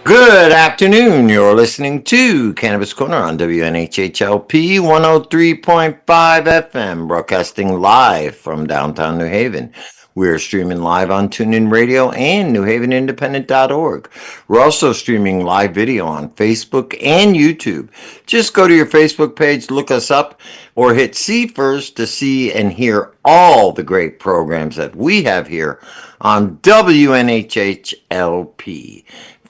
Good afternoon. You're listening to Cannabis Corner on WNHHLP 103.5 FM, broadcasting live from downtown New Haven. We're streaming live on TuneIn Radio and NewHavenIndependent.org. We're also streaming live video on Facebook and YouTube. Just go to your Facebook page, look us up, or hit see first to see and hear all the great programs that we have here on WNHHLP.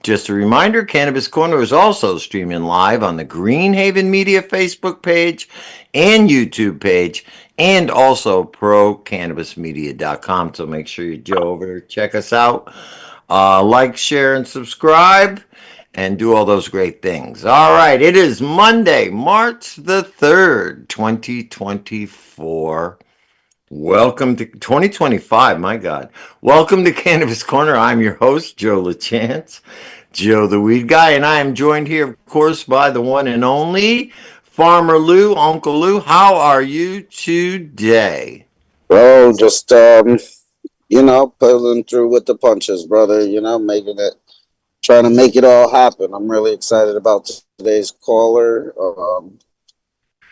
Just a reminder, Cannabis Corner is also streaming live on the Greenhaven Media Facebook page and YouTube page, and also procannabismedia.com. So make sure you go over there, check us out, like, share, and subscribe, and do all those great things. All right, it is Monday, March the 3rd, 2024. Welcome to 2025, my God. Welcome to Cannabis Corner. I'm your host, Joe LaChance, Joe the Weed Guy, and I am joined here, of course, by the one and only Farmer Lou, Uncle Lou. How are you today? Bro, just pulling through with the punches, brother. Making it, trying to make it all happen. I'm really excited about today's caller.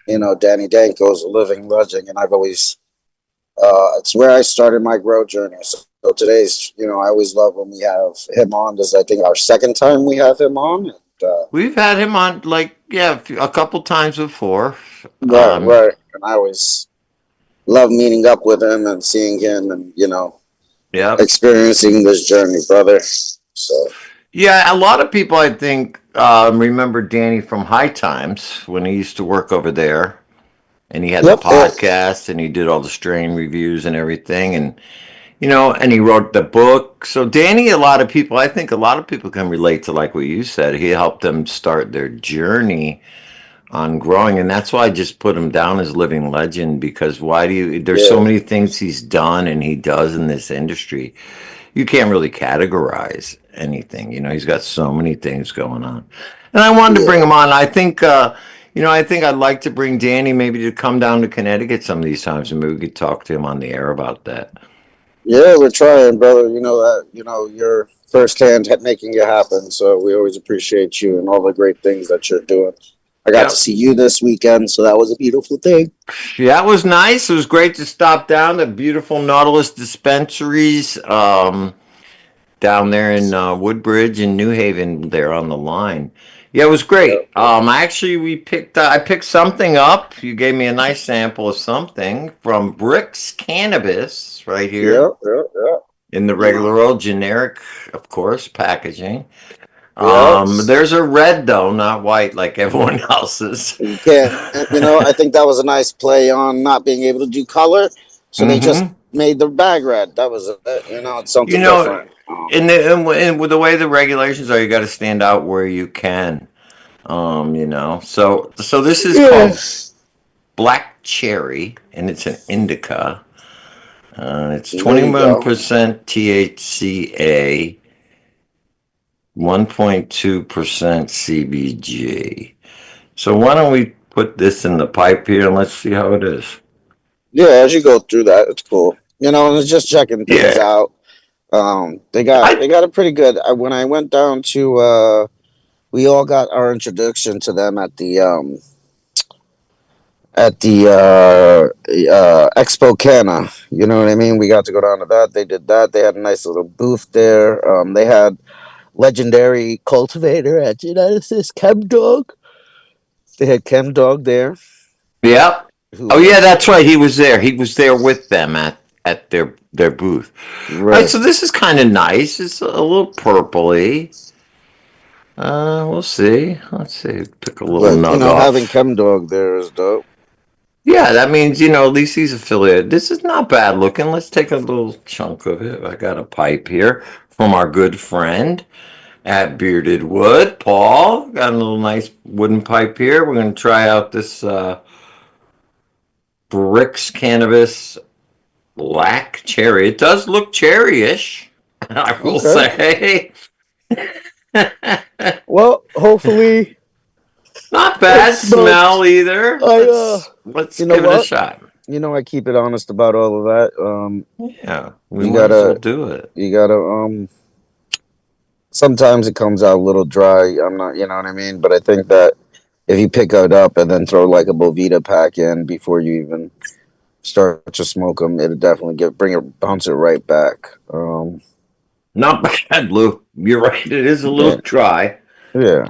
Danny Danko's a living legend, and I've always, it's where I started my grow journey. So today's, I always love when we have him on. This is, I think, our second time we have him on. We've had him on, a couple times before. Right. And I always love meeting up with him and seeing him, and Yep. experiencing this journey, brother. So Yeah, a lot of people, I think, remember Danny from High Times when he used to work over there. And he had the yep, podcast and he did all the strain reviews and everything. And he wrote the book. So Danny, I think a lot of people can relate to like what you said. He helped them start their journey on growing, and that's why I just put him down as living legend because there's so yeah, many things he's done and he does in this industry. You can't really categorize anything. He's got so many things going on. And I wanted to bring yeah, him on. I think I'd like to bring Danny maybe to come down to Connecticut some of these times and maybe we could talk to him on the air about that. yeah. We're trying, brother. You know that. You're firsthand making it happen. So we always appreciate you and all the great things that you're doing. I got to Yep. see you this weekend, so that was a beautiful thing. Yeah, it was nice. It was great to stop down at beautiful Nautilus dispensaries down there in Woodbridge and New Haven there on the line. Yeah, it was Yep, great. Actually, I picked something up. You gave me a nice sample of something from Bricks Cannabis right here yep, yep, yep. in the You know, regular old generic, of course, packaging. yep. There's a red though, not white like everyone else's. You can't. I think that was a nice play on not being able to do color, so they just Mm-hmm. made the bag red. That was it. It's You something know, different. and with the way the regulations are, you got to stand out where you can. So this is Yeah. called Black Cherry, and it's an indica. It's There you go. 21% THCA, 1.2% CBG. So why don't we put this in the pipe here and let's see how it is. Yeah, as you go through that, it's cool. And it's just checking things Yeah, out. They got I they got a pretty good. When I went down to, we all got our introduction to them at the Expo Canna. You know what I mean? We got to go down to that. They did that. They had a nice little booth there. They had legendary cultivator at Genesis Chem Dog. They had Chem Dog there, Yep. who Oh yeah, was that's right. He was there. He was there with them at their booth. All right, right. so this is kind of nice. It's a little purpley. We'll see. Let's see. Pick a little But nug having off. Chem Dog there is dope. Yeah, that means at least he's affiliated. This is not bad looking. Let's take a little chunk of it. I got a pipe here from our good friend at Bearded Wood, Paul. Got a little nice wooden pipe here. We're gonna try out this Bricks Cannabis Black Cherry. It does look cherry-ish, I will Okay. say. Well, hopefully Not it bad smokes. smell either. I Let's You know give it a what? shot. I keep it honest about all of that. Yeah, we You might as well gotta do it. you gotta Sometimes it comes out a little dry. I'm not, you know what I mean. But I think that if you pick it up and then throw like a Bovita pack in before you even start to smoke them, it'll definitely bounce it right back. Not bad, Lou. You're right. It is a little Yeah, dry. yeah,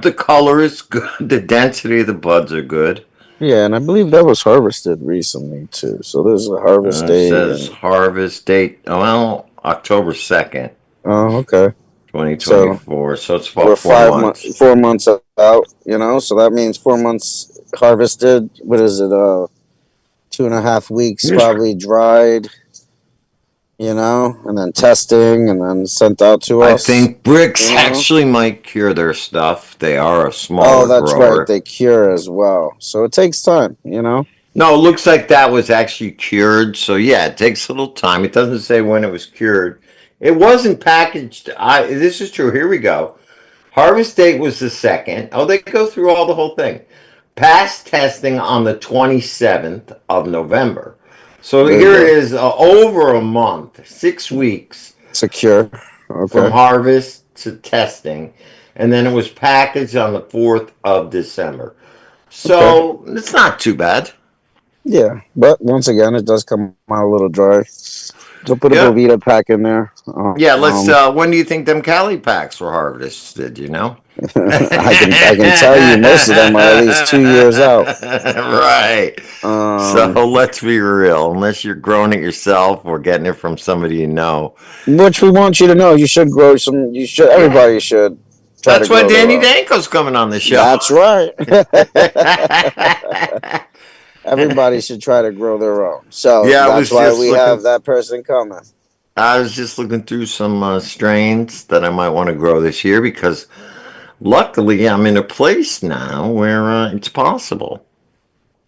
The color is good. The density of the buds are good. yeah. And I believe that was harvested recently too. So there's a harvest It date, says and harvest date, well, October 2nd, oh, okay. So 2024. So it's we're about 4 months. 4 months out. So that means 4 months harvested. What is it? 2.5 weeks probably dried. And then testing, and then sent out to I us. think bricks You know. actually might cure their stuff. They are a Oh, smaller that's right. grower. They cure as well, so it takes time. No, it looks like that was actually cured. So yeah, it takes a little time. It doesn't say when it was cured. It wasn't packaged. This is true. Here we go. Harvest date was the second. Oh, they go through all the whole thing. Passed testing on the 27th of November. So There you here it go. is, over a month, 6 weeks Secure. from Okay. harvest to testing. And then it was packaged on the 4th of December. Okay. So it's not too bad. Yeah, but once again, it does come out a little dry. So put a Yep. Bovita pack in there. Yeah, when do you think them Cali packs were harvested, you know? I can tell you most of them are at least 2 years out. Right. So Um, let's be real. Unless you're growing it yourself or getting it from somebody you know. which we want you to know, you should grow some. You should. Yeah. Everybody should try to That's why grow their Danny own. Danko's coming on the show. That's right. Everybody should try to grow their own. So Yeah, I that's was why just we have looking. that person coming. I was just looking through some strains that I might want to grow this year because luckily I'm in a place now where it's possible.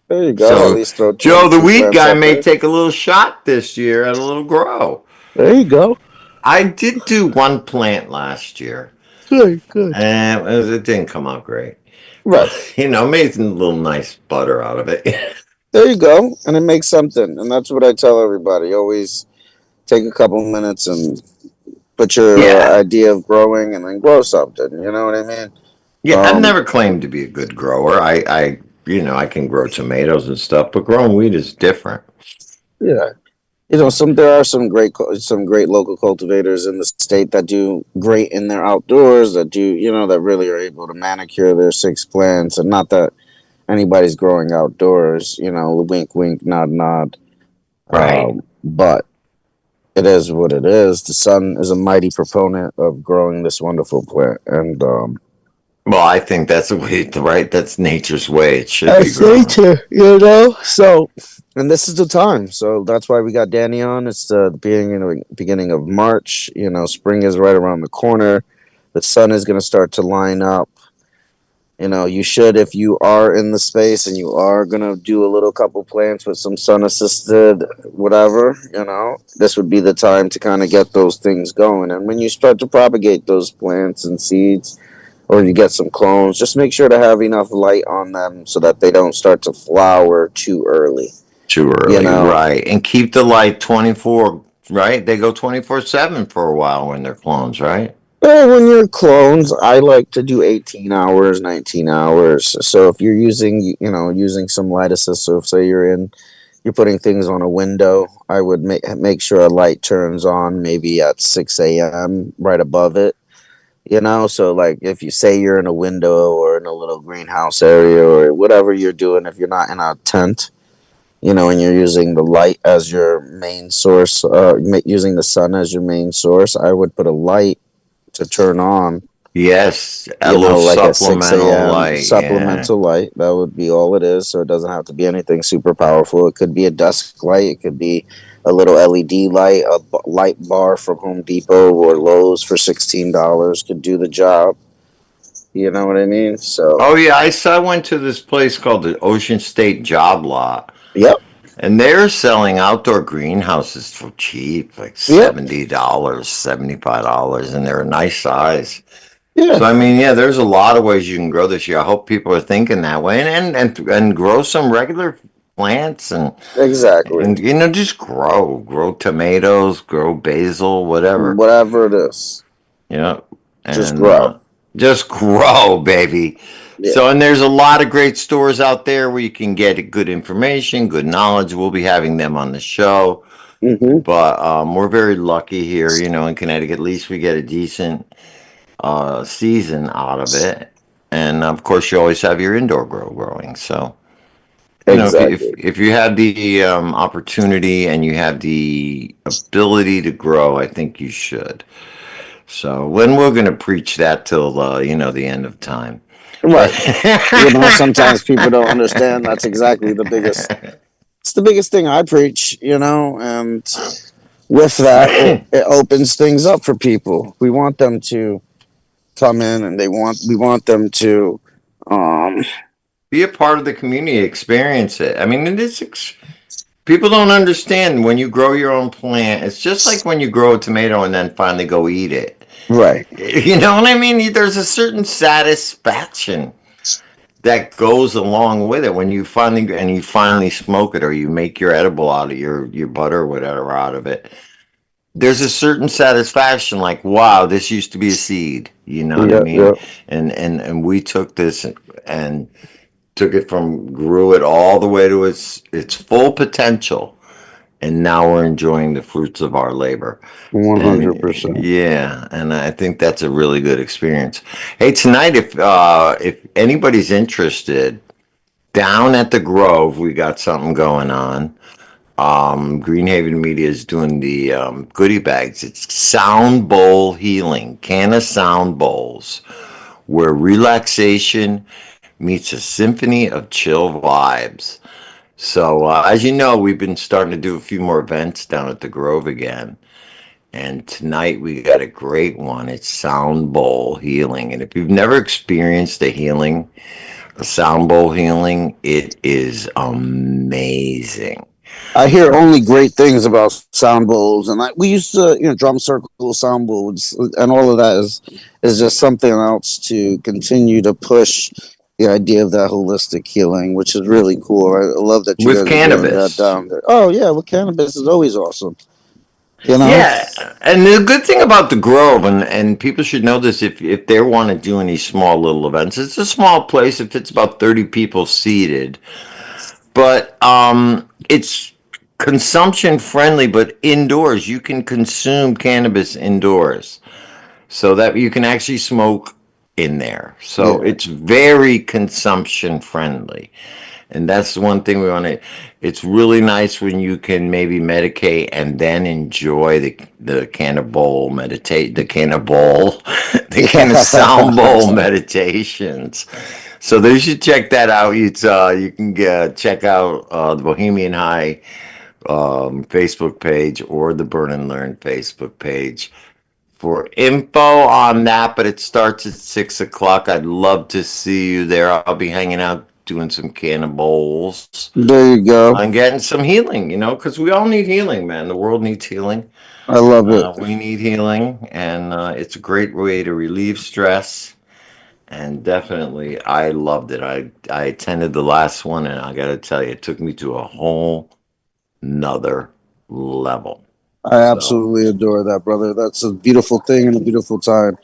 There you go. At So least throw two, Joe, the two weed plants guy, up may there. take a little shot this year at a little grow. There you go. I did do one plant last year, Good, good. and it didn't come out great. Right. But made some little nice butter out of it. There you go. And it makes something. And that's what I tell everybody. Always take a couple minutes and put your Yeah, idea of growing and then grow something. You know what I mean? yeah. I've Um, never claimed to be a good grower. I can grow tomatoes and stuff, but growing weed is different. yeah. There are some great local cultivators in the state that do great in their outdoors, that really are able to manicure their six plants, and not that anybody's growing outdoors, wink wink, nod nod. Right. But it is what it is. The sun is a mighty proponent of growing this wonderful plant, and Well, I think that's the way, right? That's nature's way. It should be that's grown. nature. So, and this is the time. So that's why we got Danny on. It's the beginning of March. Spring is right around the corner. The sun is going to start to line up. You should, if you are in the space and you are going to do a little couple plants with some sun assisted, whatever, this would be the time to kind of get those things going. And when you start to propagate those plants and seeds, or you get some clones, just make sure to have enough light on them so that they don't start to flower too early. Too You early, know, right? And keep the light 24, right? They go 24/7 for a while when they're clones, right? well, when you're clones, I like to do 18 hours, 19 hours. So if you're using some light assist, so if say you're putting things on a window, I would make sure a light turns on maybe at 6 a.m. right above it. So like if you say you're in a window or in a little greenhouse area or whatever you're doing, if you're not in a tent, and you're using the light as your main source, using the sun as your main source, I would put a light to turn on, Yes, a little like at 6 supplemental a.m. light. Yeah. supplemental light. That would be all it is. So it doesn't have to be anything super powerful. It could be a desk light. It could be a little LED light, light bar from Home Depot or Lowe's for $16 could do the job. You know what I mean? So, Oh yeah, I went to this place called the Ocean State Job Lot, yep, and they're selling outdoor greenhouses for cheap, like yep, $70, $75, and they're a nice size. yeah, So I mean, yeah, there's a lot of ways you can grow this year. I hope people are thinking that way, and grow some regular plants exactly. and just grow tomatoes, grow basil, whatever. Whatever it is. You know, Just and grow. just grow, baby. Yeah. So, and there's a lot of great stores out there where you can get good information, good knowledge. We'll be having them on the show. Hmm. But we're very lucky here, in Connecticut. At least we get a decent season out of it. And of course, you always have your indoor growing. So, if Exactly. if you have the opportunity and you have the ability to grow, I think you should. So, when we're going to preach that till the end of time. But Right. Sometimes people don't understand. That's exactly the biggest. It's the biggest thing I preach. And with that, it opens things up for people. We want them to come in, and we want them to. Um, be a part of the community, experience it. I mean, people don't understand when you grow your own plant. It's just like when you grow a tomato and then finally go eat it. right. You know what I mean? There's a certain satisfaction that goes along with it when you finally smoke it or you make your edible out of your butter or whatever out of it. There's a certain satisfaction, like, wow, this used to be a seed. You know what I Yeah. mean? Yeah. And we took this and took it from grew it all the way to its full potential, and now we're enjoying the fruits of our labor. 100%. And yeah, and I think that's a really good experience. Hey, tonight, if anybody's interested, down at the Grove, we got something going on. Greenhaven Media is doing the goodie bags. It's Sound Bowl Healing, can of sound bowls, where relaxation meets a symphony of chill vibes. So, as you know, we've been starting to do a few more events down at the Grove again. And tonight we got a great one. It's Sound Bowl Healing. And if you've never experienced a sound bowl healing, it is amazing. I hear only great things about sound bowls, and we used to, drum circle sound bowls, and all of that is just something else to continue to push the idea of that holistic healing, which is really cool. I love that you With guys are doing that cannabis. down there. Oh yeah, well, cannabis is always awesome. You know, Yeah, and the good thing about the Grove, and people should know this if they want to do any small little events, it's a small place. It fits about 30 people seated, but it's consumption friendly, but indoors. You can consume cannabis indoors, so that you can actually smoke in there. So yeah, it's very consumption friendly. And that's the one thing we want to. It's really nice when you can maybe medicate and then enjoy the cannibal meditate, the cannibal, the kind of sound bowl meditations. So they should check that out. You can check out the Bohemian High Facebook page or the Burn and Learn Facebook page for info on that. But it starts at 6 o'clock. I'd love to see you there. I'll be hanging out doing some cannibals there you go. and getting some healing, because we all need healing, man. The world needs healing. I love it. We need healing, and it's a great way to relieve stress. And definitely, I loved it. I attended the last one, and I got to tell you, it took me to a whole nother level. I So absolutely adore that, brother. That's a beautiful thing and a beautiful time.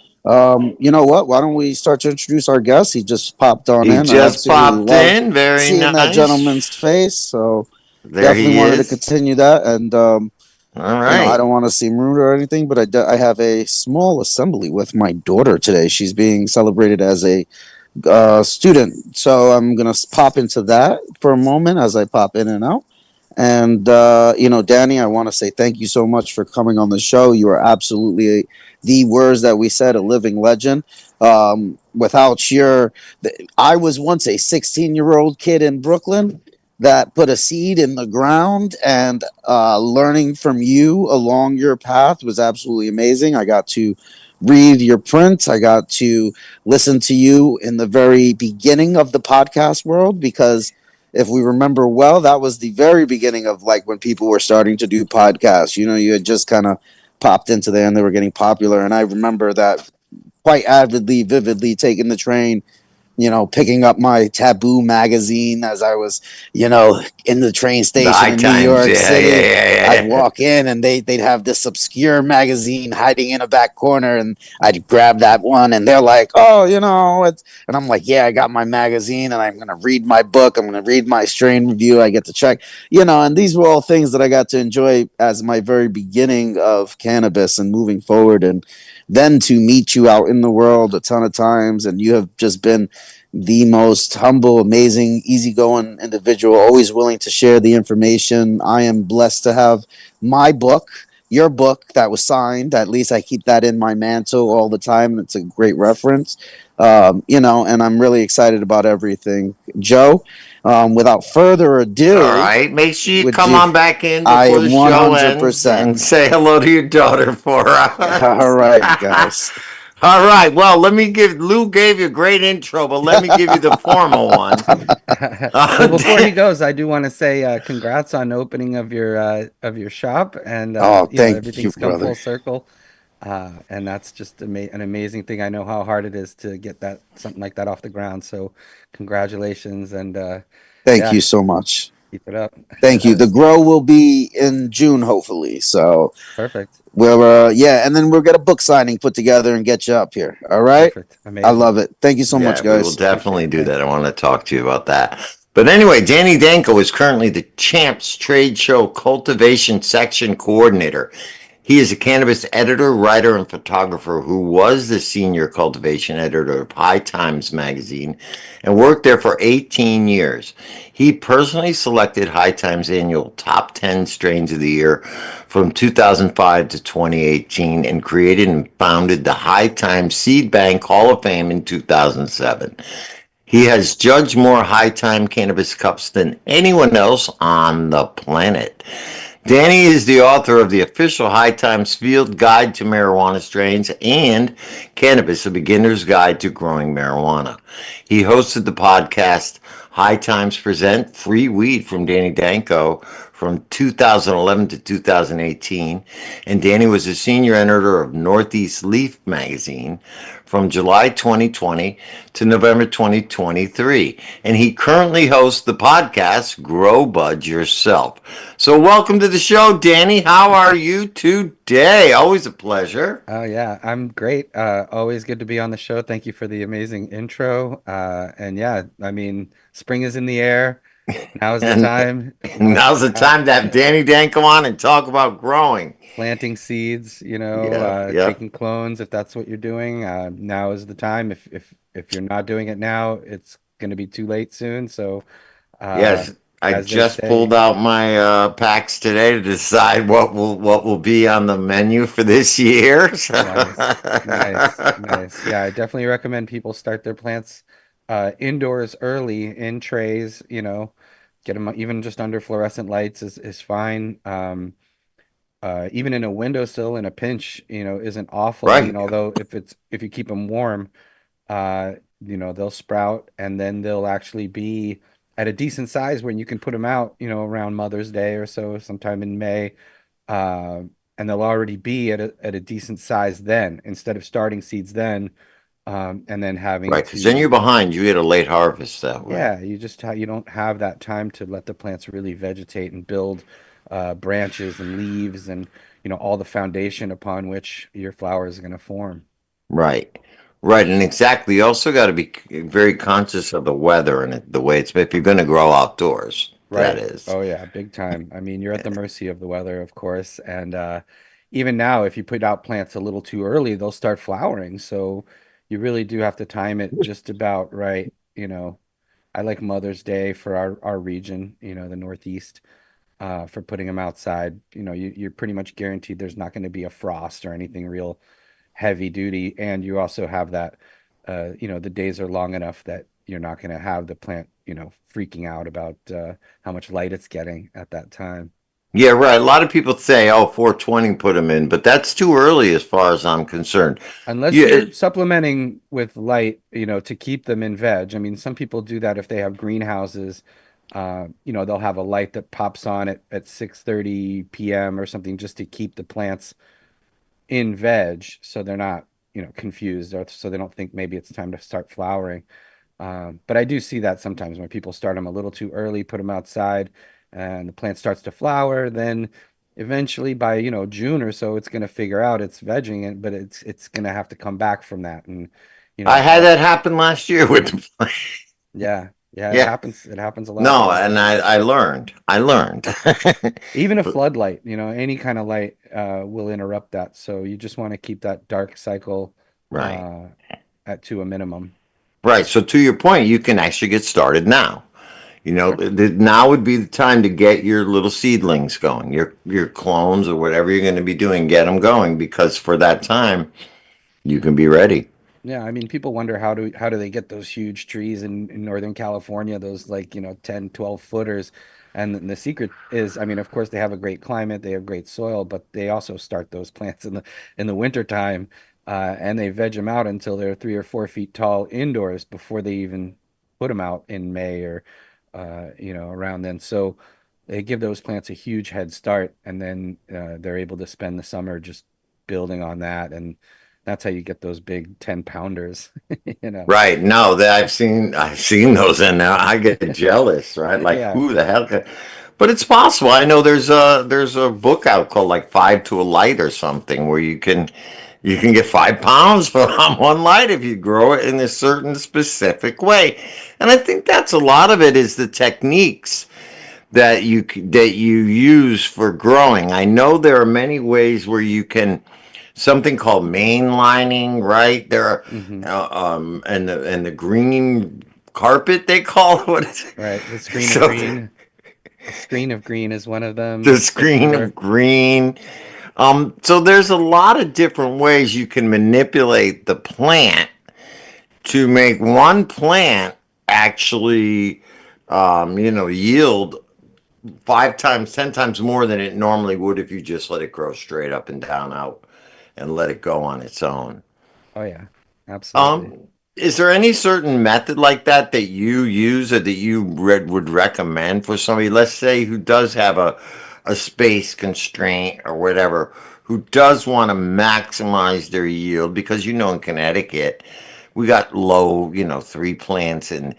You know what? Why don't we start to introduce our guest? He just popped on he in. I just absolutely popped love in. Very seeing that nice. gentleman's face. So There definitely he wanted to is. continue that. And All I right. don't want to seem rude or anything, but I have a small assembly with my daughter today. She's being celebrated as a student, so I'm gonna pop into that for a moment as I pop in and out. And Danny, I want to say thank you so much for coming on the show. You are absolutely the words that we said, a living legend. Without I was once a 16-year-old kid in Brooklyn that put a seed in the ground, and learning from you along your path was absolutely amazing. I got to read your print. I got to listen to you in the very beginning of the podcast world, because if we remember well, that was the very beginning of like when people were starting to do podcasts. You had just kind of popped into there and they were getting popular. And I remember that quite avidly, vividly, taking the train picking up my Taboo magazine as I was, in the train The station high in New times. York Yeah, City. I'd yeah, walk in and they'd have this obscure magazine hiding in a back corner, and I'd grab that one, and they're like, "Oh, and I'm like, "Yeah, I got my magazine, and I'm gonna read my book. I'm gonna read my strain review. I get to check, and these were all things that I got to enjoy as my very beginning of cannabis and moving forward, and then to meet you out in the world a ton of times, and you have just been the most humble, amazing, easygoing individual, always willing to share the information. I am blessed to have my book, your book that was signed. At least I keep that in my mantle all the time. It's a great reference, and I'm really excited about everything. Joe, without further All ado, right. Make sure you would come you? on back in I before the am show ends 100%. and say hello to your daughter for All us. right, guys. All right. Well, let me give Lou gave you a great intro, but let me give you the formal one. Well, before he Uh, goes, I do want to say congrats on opening of your shop, and Oh, thank you, everything's come brother. full circle, and that's just an amazing thing. I know how hard it is to get that something like that off the ground. So, congratulations, and Thank yeah, you so much. keep it up. Thank you. The grow will be in June, hopefully. So Perfect, yeah, and then we'll get a book signing put together and get you up here. All right. perfect, I amazing. love it. Thank you so much, Yeah, we will guys. Appreciate definitely it. do Thank that. I you. want to talk to you about that. But anyway, Danny Danko is currently the Champs Trade Show Cultivation Section Coordinator. He is a cannabis editor, writer, and photographer who was the senior cultivation editor of High Times magazine and worked there for 18 years. He personally selected High Times' annual top 10 strains of the year from 2005 to 2018 and created and founded the High Times Seed Bank Hall of Fame in 2007. He has judged more high time cannabis cups than anyone else on the planet. Danny is the author of the official High Times Field Guide to Marijuana Strains and Cannabis, a Beginner's Guide to Growing Marijuana. He hosted the podcast High Times Present Free Weed from Danny Danko from 2011 to 2018, and Danny was a senior editor of Northeast Leaf magazine from July 2020 to November 2023. And he currently hosts the podcast Grow Bud Yourself. So, welcome to the show, Danny. How are you today? Always a pleasure. Oh yeah, I'm great. Always good to be on the show. Thank you for the amazing intro. And yeah, I mean, spring is in the air. Now is the And time, now's the get out, time to have Danny Dan come on and talk about growing. planting seeds, Yeah, yeah. taking clones if that's what you're doing. Now is the time. If you're not doing it now, it's going to be too late soon. So, uh, Yes, I as they just say, pulled out my packs today to decide what will be on the menu for this year. nice, nice, nice. Yeah, I definitely recommend people start their plants indoors early in trays. Get them even just under fluorescent lights is fine. Even in a windowsill in a pinch, isn't awful. I mean, Right, although if you keep them warm, they'll sprout and then they'll actually be at a decent size when you can put them out, around Mother's Day or so, sometime in May. Uh, and they'll already be at a decent size then, instead of starting seeds then, and then having right. Because then you're to, behind. You get a late harvest that way. yeah, you don't have that time to let the plants really vegetate and build branches and leaves and, all the foundation upon which your flowers are going to form. Right. Right. And exactly. You also got to be very conscious of the weather and the way it's, if you're going to grow outdoors, that Right. is. Oh yeah, big time. I mean, you're at the mercy of the weather, of course, and even now, if you put out plants a little too early, they'll start flowering. So you really do have to time it just about right. I like Mother's Day for our region, the Northeast, for putting them outside. You're pretty much guaranteed there's not going to be a frost or anything real heavy duty, and you also have that, the days are long enough that you're not going to have the plant, freaking out about how much light it's getting at that time. Yeah, right. A lot of people say, oh, 420 put them in, but that's too early as far as I'm concerned. Unless Yeah, you're supplementing with light, to keep them in veg. I mean, some people do that if they have greenhouses. They'll have a light that pops on at 6:30 p.m. or something just to keep the plants in veg so they're not, confused, or so they don't think maybe it's time to start flowering. But I do see that sometimes when people start them a little too early, put them outside, and the plant starts to flower. Then eventually, by June or so, it's going to figure out it's vegging it, but it's going to have to come back from that. And I had that that happen last year with the plant. yeah, yeah, it Yeah. happens. It happens a lot No, with and vegetable. I learned. I learned. Even a But floodlight, any kind of light will interrupt that. So you just want to keep that dark cycle right. uh, at to a minimum. Right. So to your point, you can actually get started now. Sure. Now would be the time to get your little seedlings going, your clones or whatever you're going to be doing, get them going because for that time you can be ready. Yeah, I mean, people wonder how do they get those huge trees in Northern California, those like, 10, 12 footers. And the secret is, I mean, of course they have a great climate, they have great soil, but they also start those plants in the winter time, and they veg them out until they're 3 or 4 feet tall indoors before they even put them out in May or around then. So they give those plants a huge head start, and then they're able to spend the summer just building on that, and that's how you get those big 10 pounders, you know. Right. No, that I've seen those and now I get jealous, right? Like Yeah. who the hell could, but it's possible. I know there's a book out called like Five to a Light or something where you can get 5 pounds for on one light if you grow it in a certain specific way. And I think that's a lot of it is the techniques that you use for growing. I know there are many ways where you can something called mainlining, right? There are Hmm. and the green carpet they call it. What is it? Right. The screen of So green. The screen of green is one of the them for screen sure. of green. So there's a lot of different ways you can manipulate the plant to make one plant actually yield 5 times, 10 times more than it normally would if you just let it grow straight up and down out and let it go on its own. Oh yeah, absolutely. Um, is there any certain method like that that you use or that you would recommend for somebody, let's say, who does have a space constraint or whatever, who does want to maximize their yield? Because in Connecticut, we got low, 3 plants in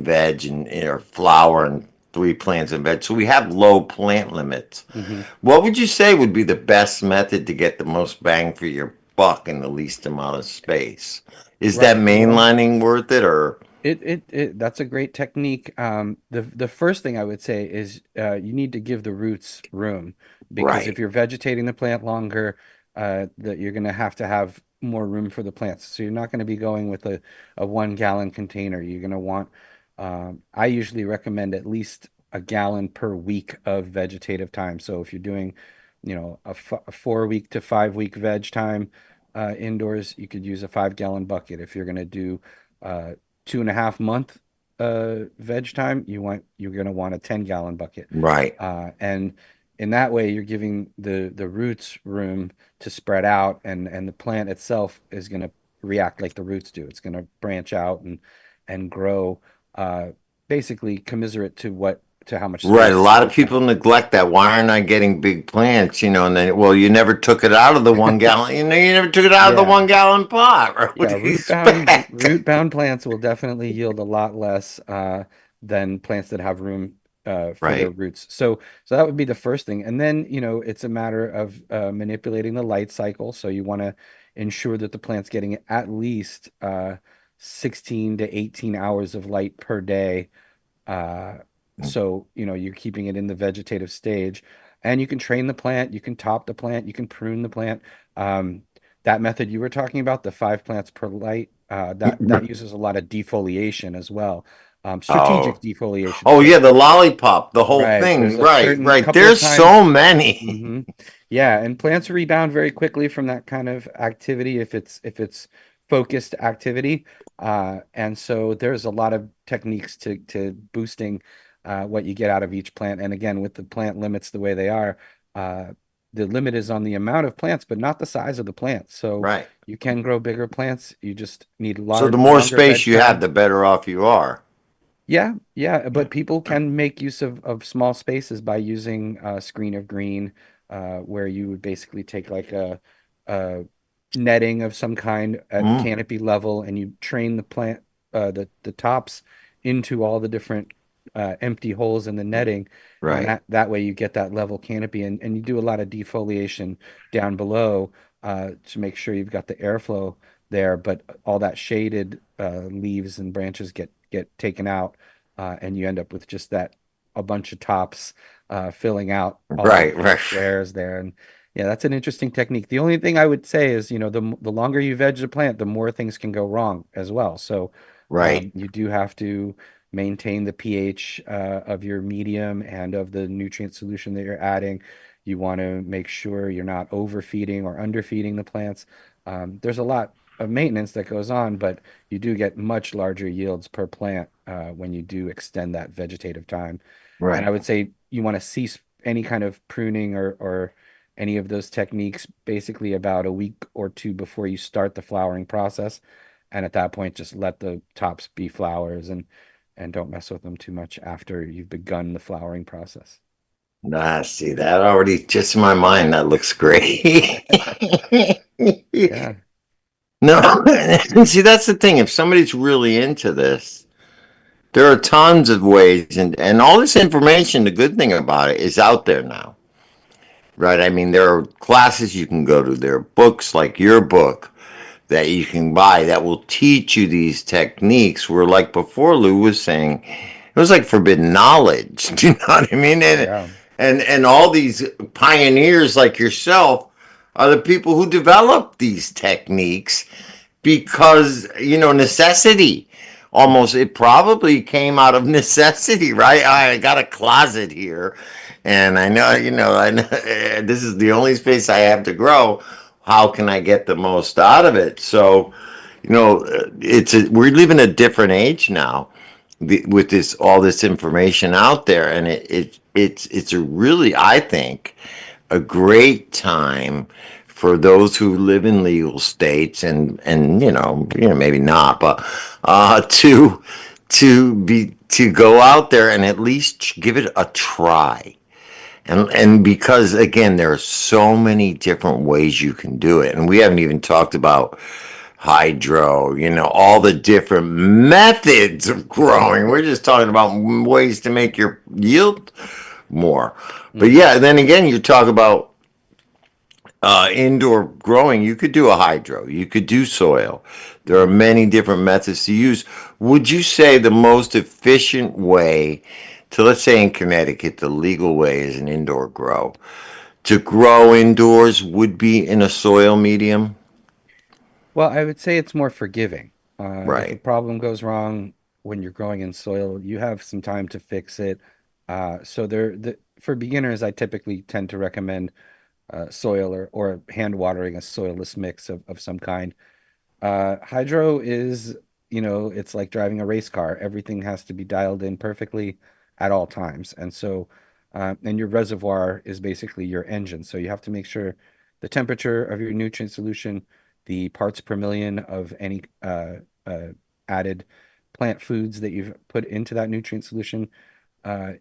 veg and or flower and 3 plants in veg, so we have low plant limits. Hmm. What would you say would be the best method to get the most bang for your buck in the least amount of space? Is that Right. Well, mainlining worth it or it that's a great technique. The first thing I would say is you need to give the roots room, because if right? you're vegetating the plant longer, that you're going to have more room for the plants. So you're not going to be going with a 1 gallon container. You're going to want, I usually recommend at least a gallon per week of vegetative time. So if you're doing, a 4 week to 5 week veg time indoors, you could use a 5 gallon bucket. If you're going to do 2.5 month veg time, you're going to want a 10 gallon bucket. Right. And in that way, you're giving the roots room to spread out, and the plant itself is going to react like the roots do. It's going to branch out and grow, uh, basically commiserate to how much Right. A space lot of you have. people neglect that. Why aren't I getting big plants? And then, well, you never took it out of the 1 gallon. You never took it out of the Yeah. 1 gallon pot. Right? What Yeah, do you expect? root bound plants will definitely yield a lot less than plants that have room for their Right. roots. So that would be the first thing, and then it's a matter of manipulating the light cycle. So you want to ensure that the plant's getting at least 16 to 18 hours of light per day, uh, so, you're keeping it in the vegetative stage, and you can train the plant, you can top the plant, you can prune the plant. Um, that method you were talking about, the 5 plants per light, that uses a lot of defoliation as well, strategic Oh. defoliation. Oh So, yeah, the lollipop, the whole right, there's thing. a Right, certain right. couple of There's times. so many. Hmm. Yeah, and plants rebound very quickly from that kind of activity if it's focused activity. And so there's a lot of techniques to boosting what you get out of each plant. And again, with the plant limits the way they are, uh, the limit is on the amount of plants, but not the size of the plant. So Right. you can grow bigger plants. You just need So the more longer space veg you have, time. the better off you are. Yeah, yeah, Yeah. but people can make use of small spaces by using a screen of green, where you would basically take like a netting of some kind at Mm. canopy level, and you train the plant the tops into all the different empty holes in the netting, and Right. that way you get that level canopy, and you do a lot of defoliation down below to make sure you've got the airflow there, but all that shaded leaves and branches get taken out, and you end up with just that a bunch of tops filling out all Right. of the Right. squares there. And yeah, that's an interesting technique. The only thing I would say is, the longer you veg the plant, the more things can go wrong as well. So Right. you do have to maintain the pH of your medium and of the nutrient solution that you're adding. You want to make sure you're not overfeeding or underfeeding the plants. There's a lot of maintenance that goes on, but you do get much larger yields per plant when you do extend that vegetative time. And I Right. would say you want to cease any kind of pruning or any of those techniques basically about a week or two before you start the flowering process. And at that point, just let the tops be flowers and don't mess with them too much after you've begun the flowering process. Ah, see that already just in my mind. That looks great. Yeah. No, see that's the thing. If somebody's really into this, there are tons of ways, and all this information. The good thing about it is out there now, right? I mean, there are classes you can go to. There are books like your book that you can buy that will teach you these techniques. Where, like before, Lou was saying, it was like forbidden knowledge. Do you know what I mean? Yeah. And all these pioneers like yourself are the people who develop these techniques because necessity. Almost, it probably came out of necessity, right? I got a closet here, and I know this is the only space I have to grow. How can I get the most out of it? So, we're living a different age now with this all this information out there, and it's a really, I think, a great time for those who live in legal states and maybe not, but to go out there and at least give it a try. And because again, there are so many different ways you can do it, and we haven't even talked about hydro, all the different methods of growing. We're just talking about ways to make your yield more. But Hmm. yeah, then again, you talk about indoor growing. You could do a hydro, you could do soil. There are Hmm. many different methods to use. Would you say the most efficient way to, let's say in Connecticut, the legal way is an indoor grow? To grow indoors would be in a soil medium? Well, I would say it's more forgiving. If a Right. problem goes wrong when you're growing in soil, you have some time to fix it. For beginners, I typically tend to recommend soil or hand watering a soilless mix of some kind. Hydro is, it's like driving a race car. Everything has to be dialed in perfectly at all times. And your reservoir is basically your engine. So you have to make sure the temperature of your nutrient solution, the parts per million of any uh, added plant foods that you've put into that nutrient solution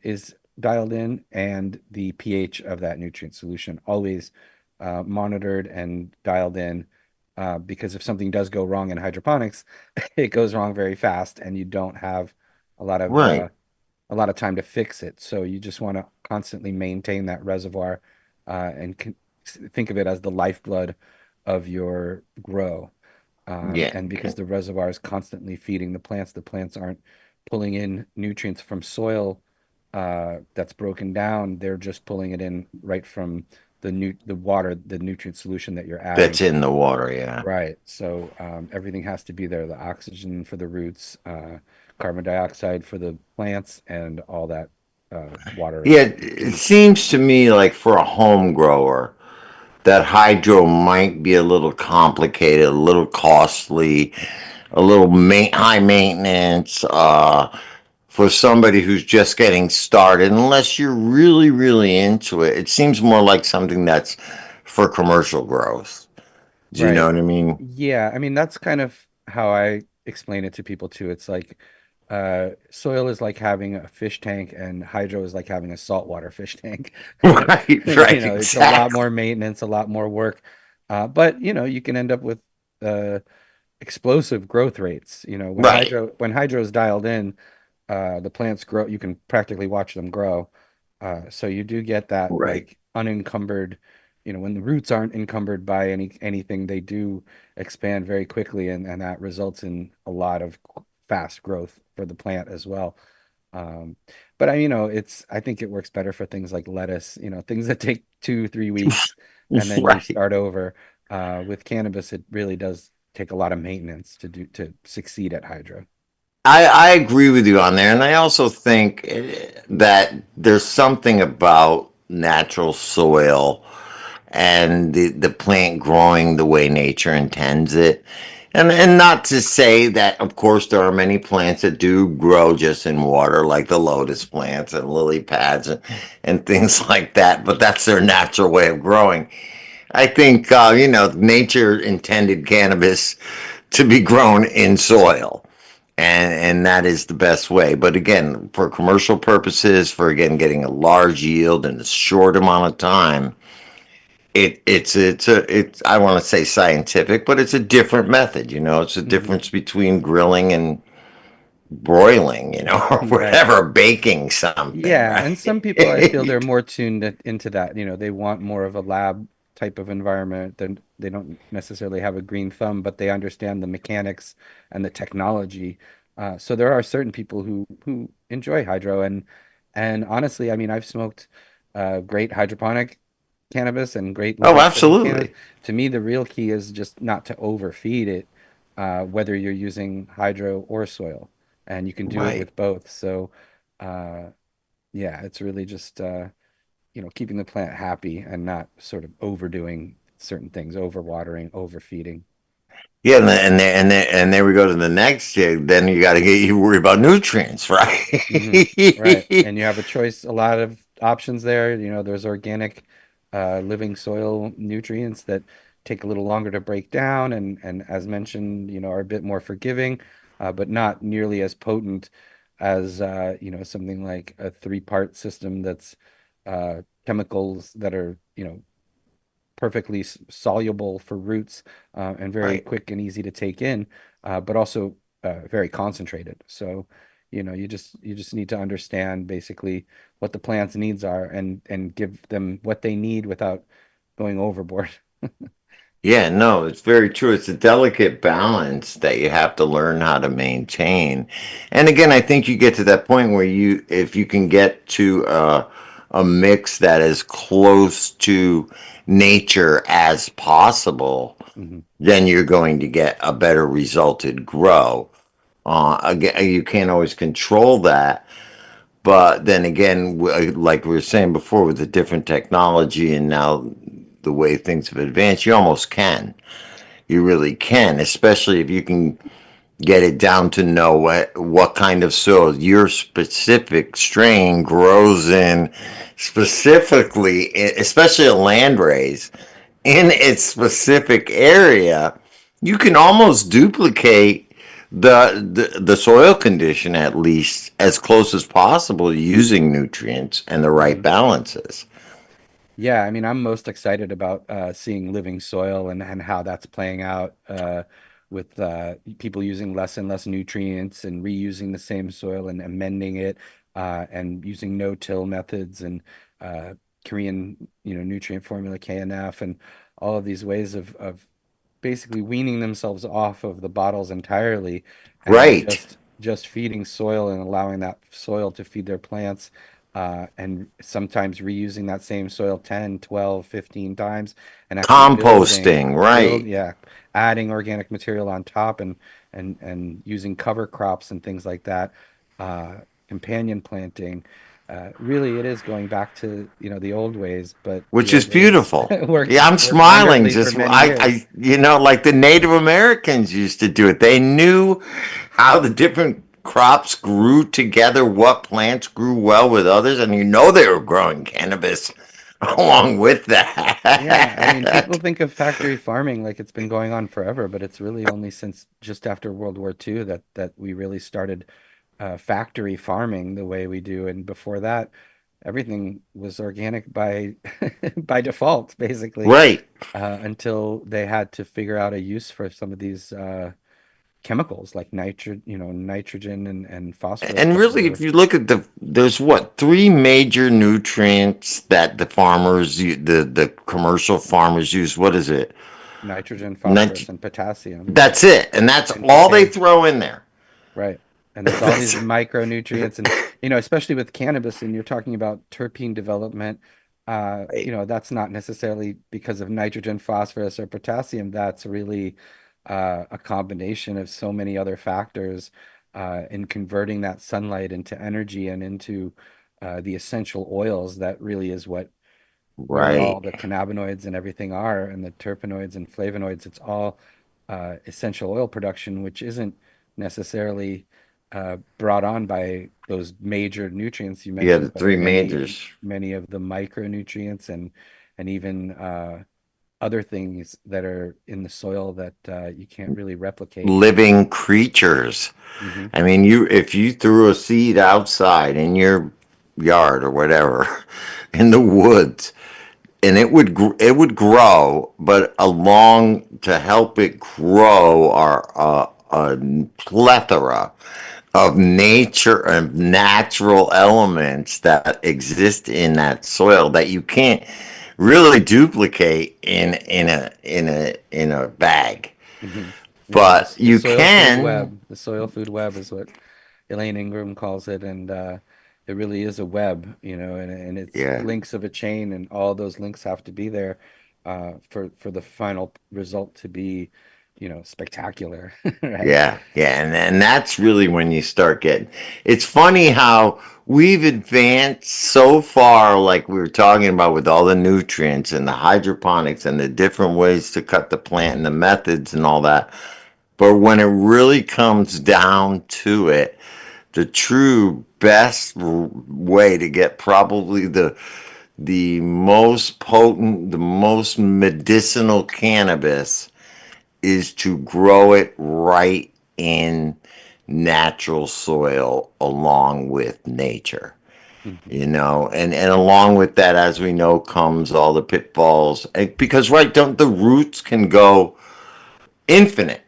is dialed in, and the pH of that nutrient solution always monitored and dialed in. Because if something does go wrong in hydroponics, it goes wrong very fast, and you don't have a lot of Right. uh, a lot of time to fix it. So you just want to constantly maintain that reservoir and think of it as the lifeblood of your grow. Yeah. And because the reservoir is constantly feeding the plants aren't pulling in nutrients from soil that's broken down. They're just pulling it in right from the water, the nutrient solution that you're adding. That's in the water, yeah. Right. So everything has to be there. The oxygen for the roots, carbon dioxide for the plants, and all that water Yeah, as well. it seems to me like for a home grower, that hydro might be a little complicated, a little costly, a little high maintenance for somebody who's just getting started. Unless you're really, really into it, it seems more like something that's for commercial growth. Do you know Right. what I mean? Yeah. I mean, that's kind of how I explain it to people too. It's like soil is like having a fish tank, and hydro is like having a saltwater fish tank. Right, right, It's a lot exactly. more maintenance, a lot more work. But you can end up with uh, explosive growth rates. You know, Right. when hydro is dialed in, the plants grow. You can practically watch them grow. So you do get that Right. like unencumbered. You know, when the roots aren't encumbered by anything, they do expand very quickly, and that results in a lot of fast growth for the plant as well. Um, but I, you know, I think it works better for things like lettuce, you know, things that take 2, 3 weeks and then you Right. start over. With cannabis, it really does take a lot of maintenance to succeed at hydro. I agree with you on there, and I also think that there's something about natural soil and the plant growing the way nature intends it. And not to say that, of course, there are many plants that do grow just in water, like the lotus plants and lily pads and things like that, but that's their natural way of growing. I think, nature intended cannabis to be grown in soil. And that is the best way. But again, for commercial purposes, for again getting a large yield in a short amount of time, it's I want to say scientific, but it's a different method. It's a Hmm. difference between grilling and broiling, or Right. whatever, baking something, Yeah, right? and some people I feel they're more tuned into that. You know, they want more of a lab type of environment than they don't necessarily have a green thumb, but they understand the mechanics and the technology. So there are certain people who enjoy hydro and honestly, I mean, I've smoked great hydroponic cannabis and great Oh, live grown cannabis. absolutely. To me, the real key is just not to overfeed it, whether you're using hydro or soil, and you can do it Right. with both. So. Uh, yeah, it's really just keeping the plant happy and not sort of overdoing certain things, overwatering, overfeeding. Yeah, and there we go to the next thing. Then you got to get you worry about nutrients, right? Hmm. Right. And you have a choice, a lot of options there. You know, there's organic living soil nutrients that take a little longer to break down and as mentioned, are a bit more forgiving, but not nearly as potent as something like a three-part system that's chemicals that are, perfectly soluble for roots and very Right. quick and easy to take in, but also very concentrated. So, you just need to understand basically what the plant's needs are and give them what they need without going overboard. Yeah, no, it's very true. It's a delicate balance that you have to learn how to maintain. And again, I think you get to that point where if you can get to a mix that is close to nature as possible, Hmm. then you're going to get a better resulted grow. Again, you can't always control that, but then again, like we were saying before, with the different technology and now the way things have advanced, you almost can. You really can, especially if you can get it down to know what kind of soil your specific strain grows in, specifically, especially a landrace in its specific area. You can almost duplicate the soil condition at least as close as possible using nutrients and the right Hmm. balances. Yeah, I mean, I'm most excited about seeing living soil and how that's playing out with people using less and less nutrients and reusing the same soil and amending it and using no-till methods and uh, Korean, nutrient formula KNF and all of these ways of basically weaning themselves off of the bottles entirely and Right. just feeding soil and allowing that soil to feed their plants and sometimes reusing that same soil 10, 12, 15 times and actually Composting, right. yeah, adding organic material on top and using cover crops and things like that, uh, companion planting. Really, it is going back to, the old ways, but the Which is old ways beautiful. worked Yeah, I'm worked smiling. wonderfully for Just many years. like the Native Americans used to do it. They knew how the different crops grew together, what plants grew well with others, and they were growing cannabis along with Yeah, I mean, that. people think of factory farming like it's been going on forever, but it's really only since just after World War II that we really started factory farming the way we do. And before that, everything was organic by by default, basically, Right. until they had to figure out a use for some of these. chemicals like nitrogen and phosphorus And that really, if were you look at there's what, three major nutrients that the farmers, the commercial farmers use. What is it? nitrogen, phosphorus, Nit- and potassium that's it. And that's and all they butane. throw in there. Right. And there's all these That's, micronutrients and especially with cannabis and you're talking about terpene development, right. that's not necessarily because of nitrogen, phosphorus, or potassium. That's really a combination of so many other factors in converting that sunlight into energy and into the essential oils that really is what where all Right. the cannabinoids and everything are, and the terpenoids and flavonoids. It's all essential oil production, which isn't necessarily brought on by those major nutrients you Yeah, the mentioned, but three many, majors. many of the micronutrients and even other things that are in the soil that you can't really replicate. Living creatures. Hmm. I mean, if you threw a seed outside in your yard or whatever, in the woods, and it would grow, but along to help it grow are a plethora of nature of natural elements that exist in that soil that you can't really duplicate in a bag, Hmm. Yeah, but the you soil food can. web. The soil food web is what Elaine Ingram calls it, and it really is a web, and it's Yeah. links of a chain, and all those links have to be there for the final result to be, spectacular, right? Yeah, yeah, and that's really when you start getting. It's funny how we've advanced so far, like we were talking about with all the nutrients and the hydroponics and the different ways to cut the plant and the methods and all that. But when it really comes down to it, the true best way to get probably the most potent, the most medicinal cannabis is to grow it right in natural soil along with nature, Hmm. and along with that, as we know, comes all the pitfalls. Because right, don't the roots can go infinite.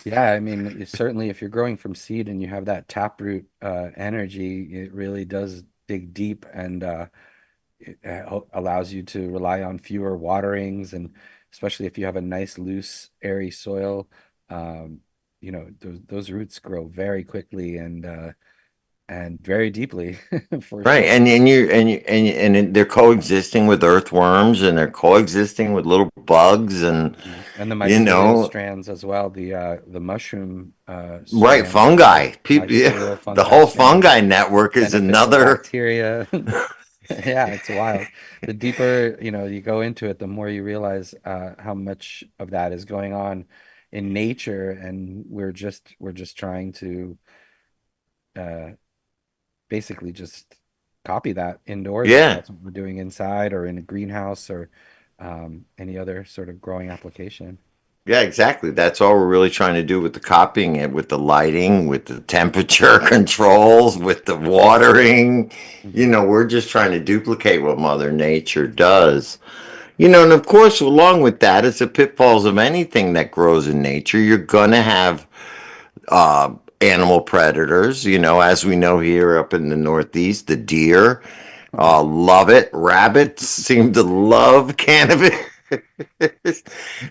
Yeah, I mean, certainly if you're growing from seed and you have that taproot energy, it really does dig deep and it allows you to rely on fewer waterings, and especially if you have a nice, loose, airy soil, um, those roots grow very quickly and very deeply for Right, sure. they're coexisting with earthworms, and they're coexisting with little bugs, and Mhm. And the you mycelial know, strands as well, the mushroom right, strands, fungi. People, yeah, mycelial the fungi whole strands, fungi network is beneficial another. bacteria. Yeah, it's wild. The deeper, you go into it, the more you realize how much of that is going on in nature, and we're just trying to uh, basically just copy that indoors if Yeah, that's what we're doing inside or in a greenhouse or any other sort of growing application. yeah, exactly. That's all we're really trying to do with the copying it, with the lighting, with the temperature controls, with the watering. Hmm. We're just trying to duplicate what Mother Nature does. And of course, along with that, it's the pitfalls of anything that grows in nature. You're gonna have animal predators. As we know here up in the Northeast, the deer Right. love it. Rabbits seem to love cannabis.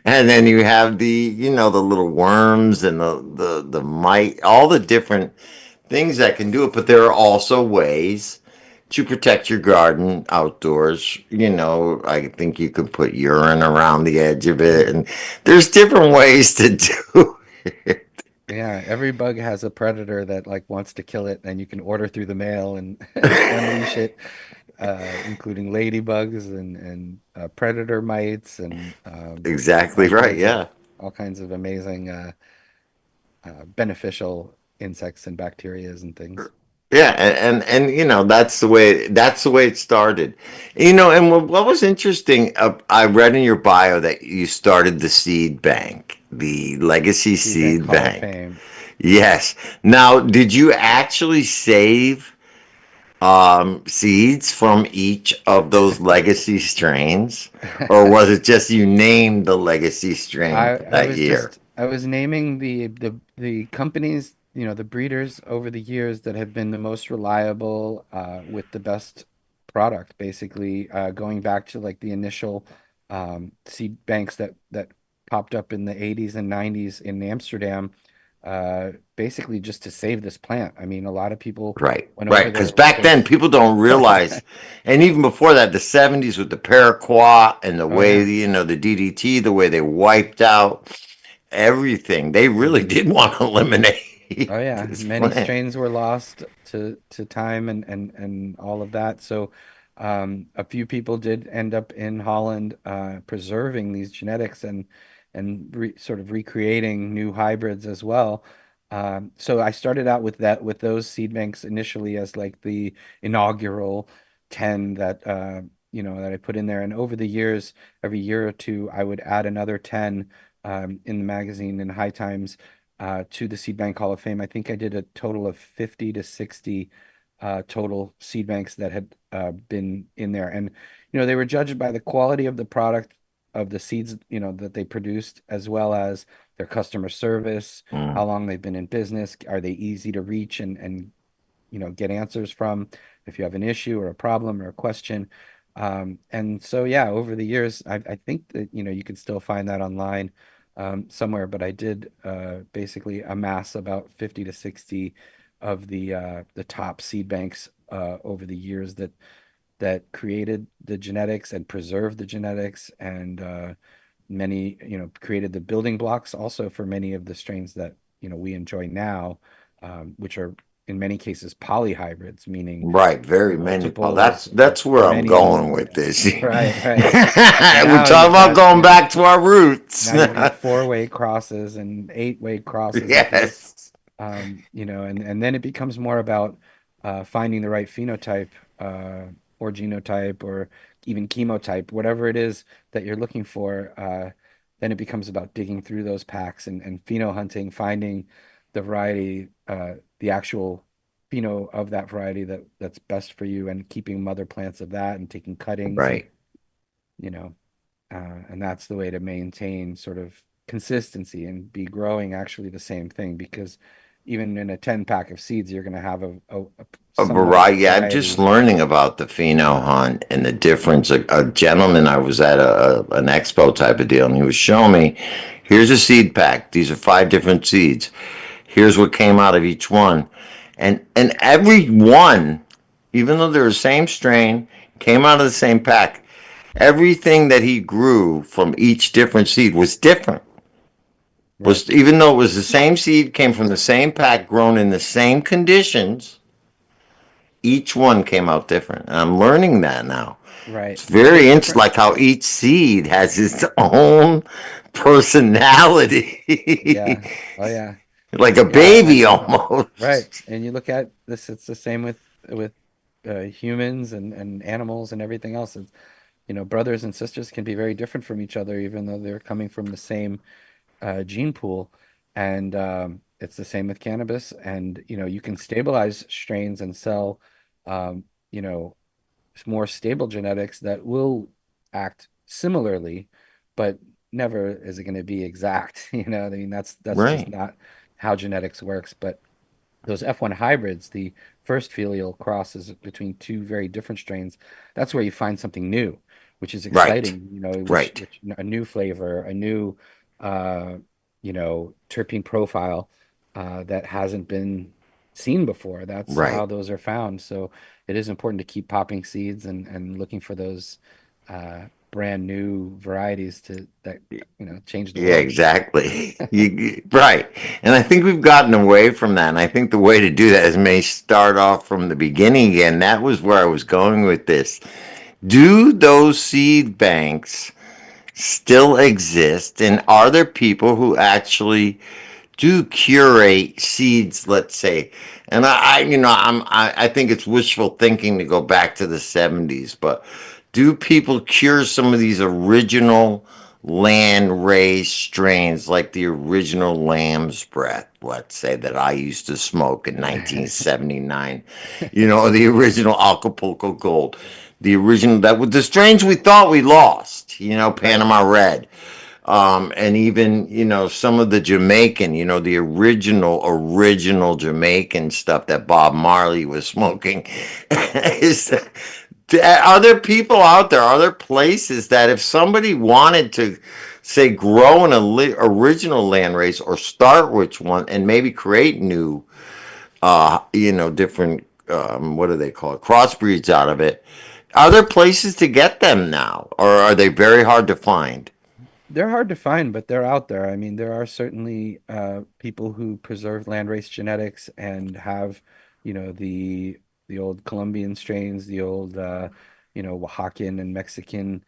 And then you have the little worms and the mite, all the different things that can do it. But there are also ways to protect your garden outdoors. I think you could put urine around the edge of it, and there's different ways to do it. Yeah, every bug has a predator that like wants to kill it, and you can order through the mail and and unleash it, including ladybugs and predator mites and Exactly all right. kinds of Yeah. all kinds of amazing beneficial insects and bacterias and things. Yeah, and that's the way it started. And what was interesting, I read in your bio that you started the seed bank, the Legacy Seed Bank Seed Hall of Bank. Fame. Yes. Now, did you actually save seeds from each of those legacy strains, or was it just you named the legacy strain I that was just year? I was naming the companies, the breeders over the years that have been the most reliable, with the best product, basically, going back to like the initial seed banks that popped up in the 80s and 90s in Amsterdam, basically just to save this plant. I mean, a lot of people Right, went right. over Because there. back then, people don't realize, and even before that, the '70s with the paraquat and the Oh way yeah. the DDT, the way they wiped out everything, they really Hmm. did want to eliminate Oh yeah, this many plant. strains were lost to time and all of that. So a few people did end up in Holland, preserving these genetics and sort of recreating new hybrids as well. So I started out with that with those seed banks initially as like the inaugural 10 that I put in there. And over the years, every year or two, I would add another 10 in the magazine in High Times, to the Seed Bank Hall of Fame. I think I did a total of 50 to 60 total seed banks that had been in there. And, they were judged by the quality of the product of the seeds, that they produced, as well as their customer service, Mm, how long they've been in business, are they easy to reach and get answers from if you have an issue or a problem or a question. And so, yeah, over the years, I think that, you can still find that online somewhere, but I did basically amass about 50 to 60 of the top seed banks over the years that created the genetics and preserved the genetics, and many, created the building blocks also for many of the strains that, we enjoy now, which are in many cases polyhybrids, meaning right, very many. Oh, multiples of that's where I'm going perennial. with this. Right, right. So We're now talking you've about got, going back to our roots. now you've got four-way crosses and eight-way crosses if you Yes, and then it becomes more about finding the right phenotype, or genotype, or even chemotype, whatever it is that you're looking for. Then it becomes about digging through those packs and pheno hunting, finding the variety, the actual pheno of that variety that's best for you, and keeping mother plants of that and taking cuttings, and right. you know and that's the way to maintain sort of consistency and be growing actually the same thing, because even in a 10 pack of seeds, you're going to have A somewhat of a variety. Yeah, just variety. learning about the pheno hunt and the difference. A gentleman, I was at an expo type of deal, and he was showing me, here's a seed pack. These are 5 different seeds. Here's what came out of each one, and every one, even though they're the same strain, came out of the same pack. Everything that he grew from each different seed was different. Right, Was even though it was the same seed, came from the same pack, grown in the same conditions, each one came out different. And I'm learning that now. right. It's Well, very interesting, like how each seed has its own personality, yeah. Oh yeah. like a Yeah, baby right. almost. And you look at this, it's the same with humans and animals and everything else. It's, brothers and sisters can be very different from each other, even though they're coming from the same gene pool. And it's the same with cannabis. And, you can stabilize strains and sell, um, you know, more stable genetics that will act similarly, but never is it going to be exact. I mean, that's just Right, not how genetics works. But those F1 hybrids, the first filial crosses between two very different strains, that's where you find something new, which is right, exciting, right, which a new flavor, a new terpene profile that hasn't been seen before. That's how right. those are found. So it is important to keep popping seeds and looking for those brand new varieties to that change the Yeah, world. exactly. Right. And I think we've gotten away from that. And I think the way to do that is may start off from the beginning again. That was where I was going with this. Do those seed banks still exist? And are there people who actually do curate seeds, let's say? And I think it's wishful thinking to go back to the '70s, but do people cure some of these original land raised strains, like the original lamb's breath, let's say, that I used to smoke in 1979? The original Acapulco Gold, the original, that with the strains we thought we lost, Right. Panama Red. And even, some of the Jamaican, the original Jamaican stuff that Bob Marley was smoking. is Are there people out there, are there places that if somebody wanted to, say, grow an original land race or start with one and maybe create new, different, what do they call it, crossbreeds out of it, are there places to get them now, or are they very hard to find? They're hard to find, but they're out there. I mean, there are certainly people who preserve landrace genetics and have, the old Colombian strains, the old Oaxacan and Mexican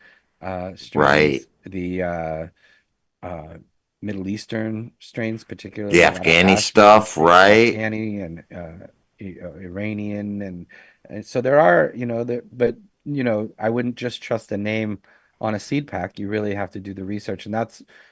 Right. strains, the uh, Middle Eastern strains, The particularly a lot of Afghani hash being stuff, right? Afghani and Iranian, and so there are, but I wouldn't just trust a name on a seed pack. You really have to do the research, and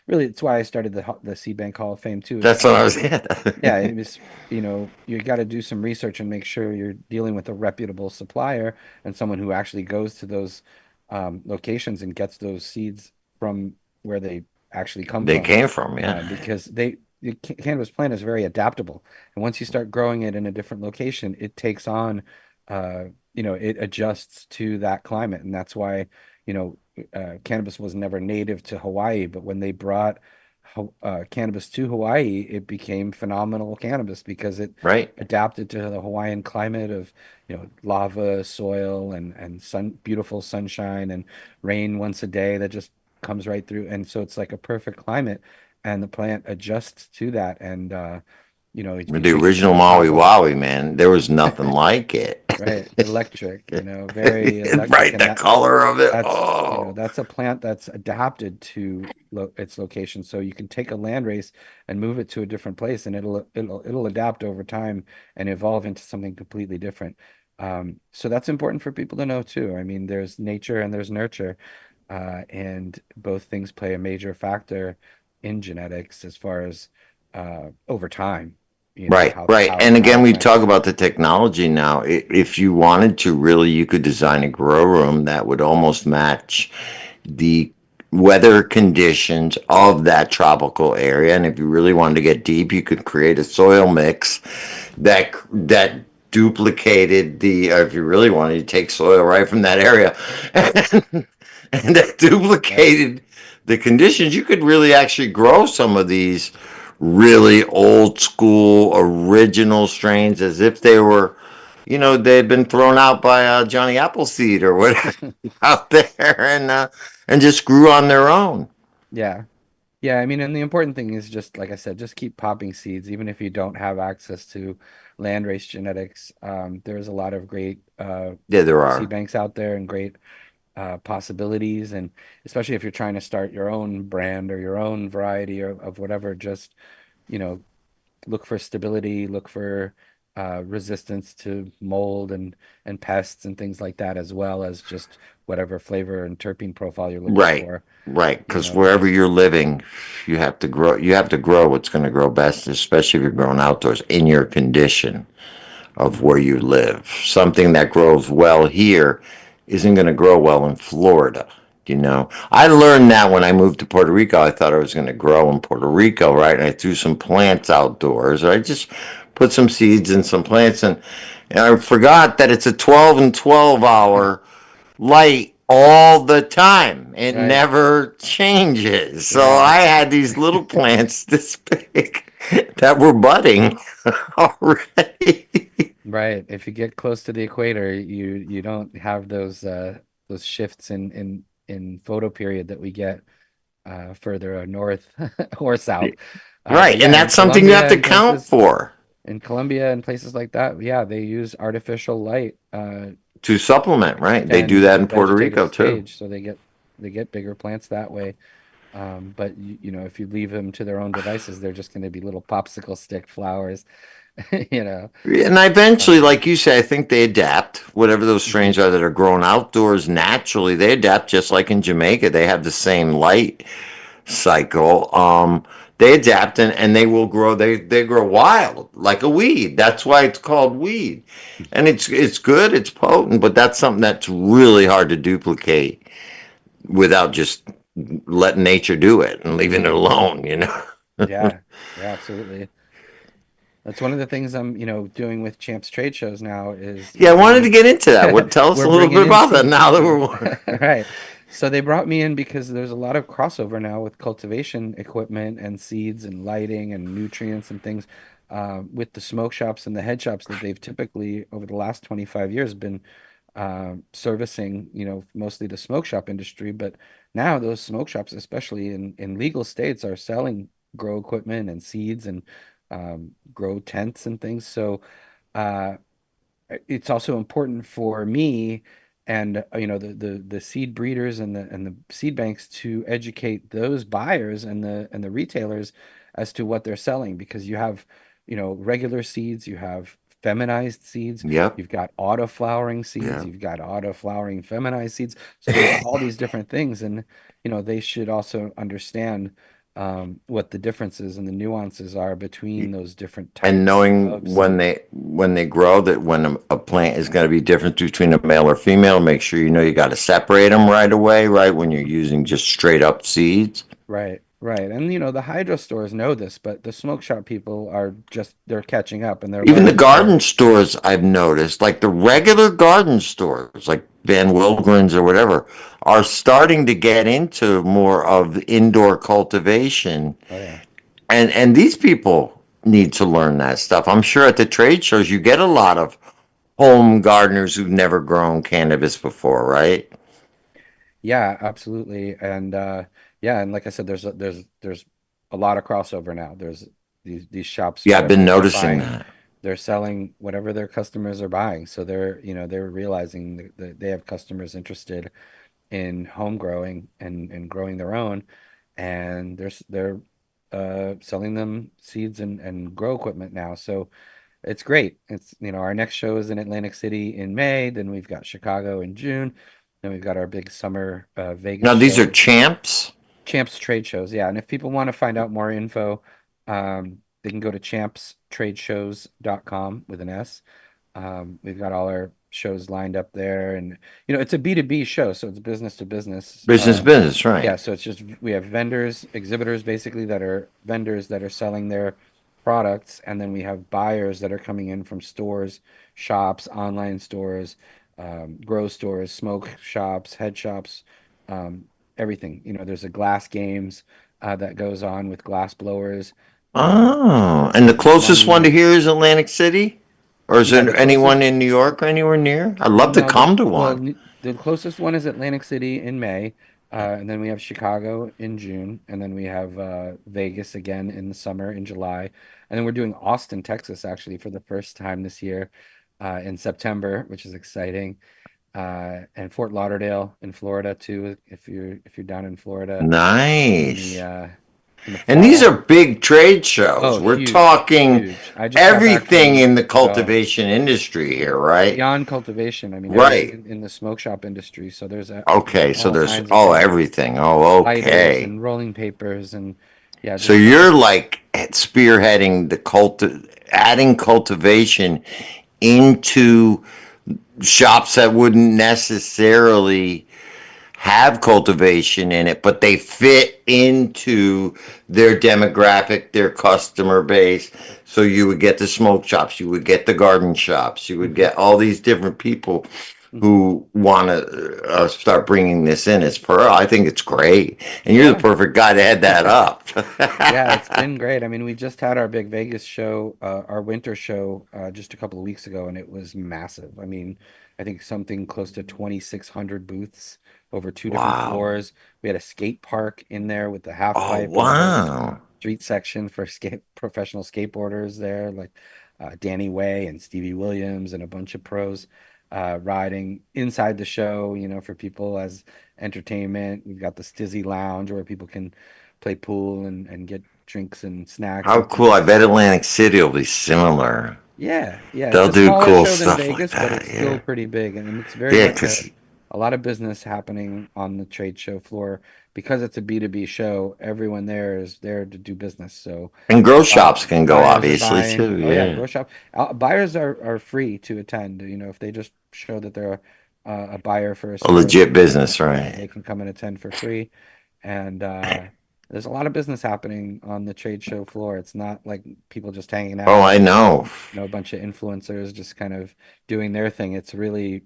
it's why I started the Seed Bank Hall of Fame too. Is That's what I because was at. yeah, it was, you got to do some research and make sure you're dealing with a reputable supplier and someone who actually goes to those locations and gets those seeds from where they actually come They from, came from, yeah. because the cannabis plant is very adaptable, and once you start growing it in a different location, it takes on, uh, it adjusts to that climate, and that's why, cannabis was never native to Hawaii, but when they brought cannabis to Hawaii, it became phenomenal cannabis because it Right. adapted to the Hawaiian climate of, lava, soil, and beautiful sunshine and rain once a day that just comes right through. And so it's like a perfect climate, and the plant adjusts to that. And if you The take it to original the Maui top of Wowie, man, there was nothing like it. right, electric, very electric, Right, and the color of it. that's, Oh, that's a plant that's adapted to its location. So you can take a land race and move it to a different place, and it'll adapt over time and evolve into something completely different. So that's important for people to know too. I mean, there's nature and there's nurture, and both things play a major factor in genetics as far as over time. right, right. And How again, a we plant talk about grows. the technology now. If you wanted to, really, you could design a grow room that would almost match the weather conditions of that tropical area. And if you really wanted to get deep, you could create a soil mix that duplicated the. If you really wanted to take soil right from that area, and that Right. duplicated the conditions, you could really actually grow some of these really old school original strains as if they were, they had been thrown out by Johnny Appleseed or whatever out there, and just grew on their own. Yeah. Yeah, I mean, and the important thing is just like I said, just keep popping seeds, even if you don't have access to landrace genetics. There's a lot of great Yeah, there seed are. banks out there and great possibilities, and especially if you're trying to start your own brand or your own variety of whatever, just you know, look for stability, look for resistance to mold and pests and things like that, as well as just whatever flavor and terpene profile you're looking Right, for. right. Because wherever Because you're living, you have to grow. You have to grow what's going to grow best, especially if you're growing outdoors in your condition of Mhm. where you live. Something that grows well here isn't going to grow well in Florida. I learned that when I moved to Puerto Rico. I thought I was going to grow in Puerto Rico, right? And I threw some plants outdoors. I just put some seeds and some plants, and I forgot that it's a 12 and 12 hour light all the time. It Right. never changes. So Yeah. I had these little plants this big that were budding already. Right. If you get close to the equator, you don't have those shifts in photo period that we get further north or south. But Right, and yeah, that's something you have to count for In Colombia and places like that, yeah, they use artificial light to to supplement, right? They do extend that the in Puerto vegetative Rico too. stage, so they get bigger plants that way. But if you leave them to their own devices, they're just going to be little popsicle stick flowers, you know. And eventually, Um, like you say, I think they adapt. Whatever those mhm. strains are that are grown outdoors naturally, they adapt just like in Jamaica. They have the same light cycle. They adapt and they will grow. They grow wild like a weed. That's why it's called weed, and it's good. It's potent, but that's something that's really hard to duplicate without just letting nature do it and leaving it alone, you know? Yeah, yeah, absolutely. That's one of the things I'm, doing with Champs trade shows now is, Yeah, I wanted to get into that. What tell us we're a little bringing bit in about that seed now that people. we're Right. So they brought me in because there's a lot of crossover now with cultivation equipment and seeds and lighting and nutrients and things with the smoke shops and the head shops that they've typically over the last 25 years been servicing, mostly the smoke shop industry. But now those smoke shops, especially in legal states, are selling grow equipment and seeds and grow tents and things. So uh, it's also important for me and the seed breeders and the seed banks to educate those buyers and the retailers as to what they're selling because you have regular seeds, you have feminized seeds, Yep. you've got auto flowering seeds, Yeah. you've got auto flowering feminized seeds, so there's all these different things, and they should also understand what the differences and the nuances are between those different And types knowing of seed. when they grow that when a plant is going to be different between a male or female, make sure you know you got to separate them right away, right? When you're using just straight up seeds. Right, right. And the hydro stores know this, but the smoke shop people are just they're catching up and they're Even the learning more. garden stores, I've noticed, like the regular garden stores, like Van Wilgren's or whatever, are starting to get into more of indoor cultivation. Oh yeah. And these people need to learn that stuff. I'm sure at the trade shows you get a lot of home gardeners who've never grown cannabis before, right? Yeah, absolutely. And yeah, and like I said, there's a lot of crossover now. There's these shops, Yeah, I've whatever been they're noticing buying, that. they're selling whatever their customers are buying. So they're realizing that they have customers interested in home growing and growing their own, and they're selling them seeds and grow equipment now. So it's great. It's our next show is in Atlantic City in May. Then we've got Chicago in June. Then we've got our big summer Vegas Now, these are show. champs. Champs trade shows, yeah. And if people want to find out more info, they can go to champstradeshows.com with an S. We've got all our shows lined up there, and it's a B2B show, so it's business to business. Business, Yeah, right. so it's just we have vendors, exhibitors basically that are vendors that are selling their products, and then we have buyers that are coming in from stores, shops, online stores, grow stores, smoke shops, head shops, um, everything. There's a glass games that goes on with glass blowers. Oh, and the There's closest one to money. here is Atlantic City? Or is Yeah, the there anyone closest in New York or anywhere near? I'd love to No, come to one. the closest one is Atlantic City in May, and then we have Chicago in June, and then we have Vegas again in the summer in July, and then we're doing Austin, Texas, actually for the first time this year in September, which is exciting, and Fort Lauderdale in Florida too, if you're down in Florida in the Nice. uh, in the And these are fall. big trade shows. Oh, We're huge, talking huge! I just got back everything from in the oh. cultivation industry here, right? Beyond cultivation, I mean everything Right. in the smoke shop industry. So there's Okay, so all there's kinds of things, everything. Oh, lighters okay. and rolling papers and yeah, So just so you're like spearheading adding cultivation into shops that wouldn't necessarily have cultivation in it, but they fit into their demographic, their customer base. So you would get the smoke shops, you would get the garden shops, you would hmm get all these different people hmm who want to start bringing this in. It's for I think it's great, and you're the yeah. perfect guy to head that up. Yeah, it's been great. I mean, we just had our big Vegas show, our winter show, just a couple of weeks ago, and it was massive. I mean, I think something close to 2,600 booths over two different Wow! floors. We had a skate park in there with the half Oh pipe and a whole wow! street section for professional skateboarders there, like Danny Way and Stevie Williams and a bunch of pros riding inside the show, for people as entertainment. We've got the Stizzy Lounge where people can play pool and get drinks and snacks How and cool! I things. bet Atlantic City will be similar. Yeah, yeah, it's They'll a do smaller cool show than stuff like Vegas, but that. it's still Yeah, pretty big, and it's very yeah, much because a lot of business happening on the trade show floor because it's a B2B show. Everyone there is there to do business. So and grow shops can go buyers are obviously buying. too. Oh yeah, Yeah, grow shop. Buyers are free to attend. If they just show that they're a buyer for a a certain legit equipment, business, right? they can come and attend for free. And there's a lot of business happening on the trade show floor. It's not like people just hanging Oh, out I and know. a bunch of influencers just kind of doing their thing. It's really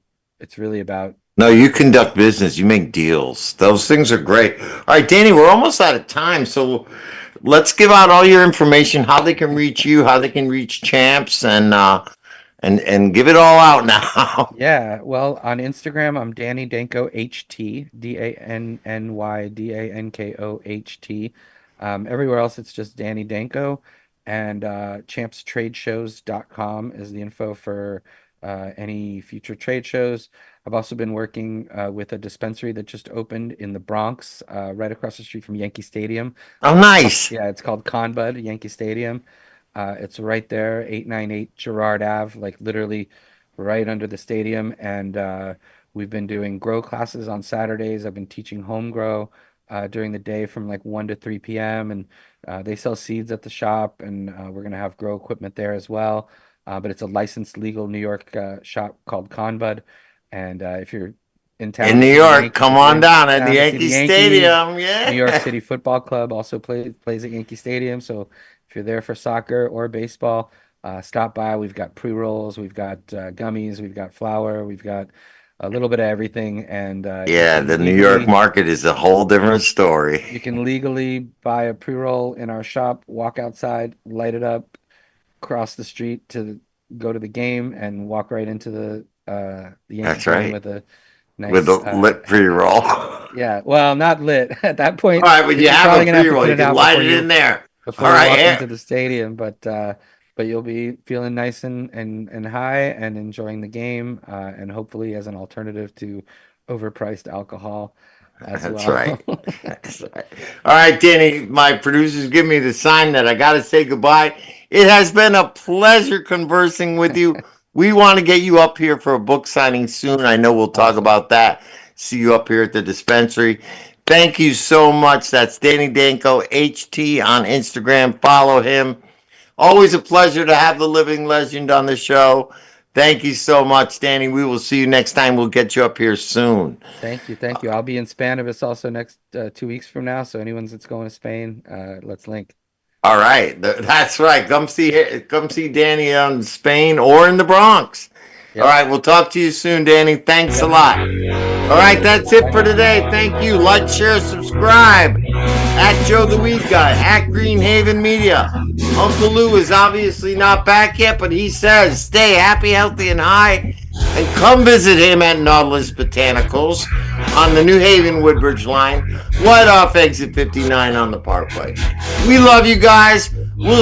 about No, you conduct business. You make deals. Those things are great. All right, Danny, we're almost out of time, so let's give out all your information, how they can reach you, how they can reach Champs, and give it all out now. Yeah, well, on Instagram, I'm Danny Danko HT, DANNYDANKOHT. Everywhere else, it's just Danny Danko. And champstradeshows.com is the info for any future trade shows. I've also been working with a dispensary that just opened in the Bronx, right across the street from Yankee Stadium. Oh, nice. Yeah, it's called Conbud Yankee Stadium. It's right there, 898 Girard Ave, like literally right under the stadium. And we've been doing grow classes on Saturdays. I've been teaching home grow during the day from like 1 to 3 p.m. And they sell seeds at the shop, and we're going to have grow equipment there as well. But it's a licensed legal New York shop called Conbud. And if you're in In town to New see the York, Yankee, come if you're on in down at the town to see the Yankee Yankees, Stadium. New York Yeah. City Football Club also plays at Yankee Stadium. So if you're there for soccer or baseball, stop by. We've got pre-rolls, we've got gummies, we've got flour, we've got a little bit of everything, and Yeah, the New York market is a whole different you story. can legally buy a pre-roll in our shop, walk outside, light it up, cross the street to go to the game, and walk right into the Yankee That's building right. with a With a nice lit pre-roll. yeah, well, not lit. At that All point, right, but you you're have probably a gonna have to pre-roll. put You it can out light it in there. All before you right, walk yeah. into the stadium, but you'll be feeling nice and high and enjoying the game, and hopefully as an alternative to overpriced alcohol as That's well. right. That's right. All right, Danny, my producers give me the sign that I got to say goodbye. It has been a pleasure conversing with you. We want to get you up here for a book signing soon. I know we'll talk Awesome. about that. See you up here at the dispensary. Thank you so much. That's Danny Danko HT on Instagram. Follow him. Always a pleasure to have the living legend on the show. Thank you so much, Danny. We will see you next time. We'll get you up here soon. Thank you, thank you. I'll be in Spannabis also next 2 weeks from now. So anyone that's going to Spain, let's link. All right, that's right. Come see Danny in Spain or in the Bronx. All Yep. right, we'll talk to you soon, Danny. Thanks a Yep. lot. All right, that's it for today. Thank you. Like, share, subscribe. At Joe the Weed Guy, at Greenhaven Media. Uncle Lou is obviously not back yet, but he says stay happy, healthy, and high. And come visit him at Nautilus Botanicals on the New Haven Woodbridge line, right off exit 59 on the Parkway. We love you guys. We'll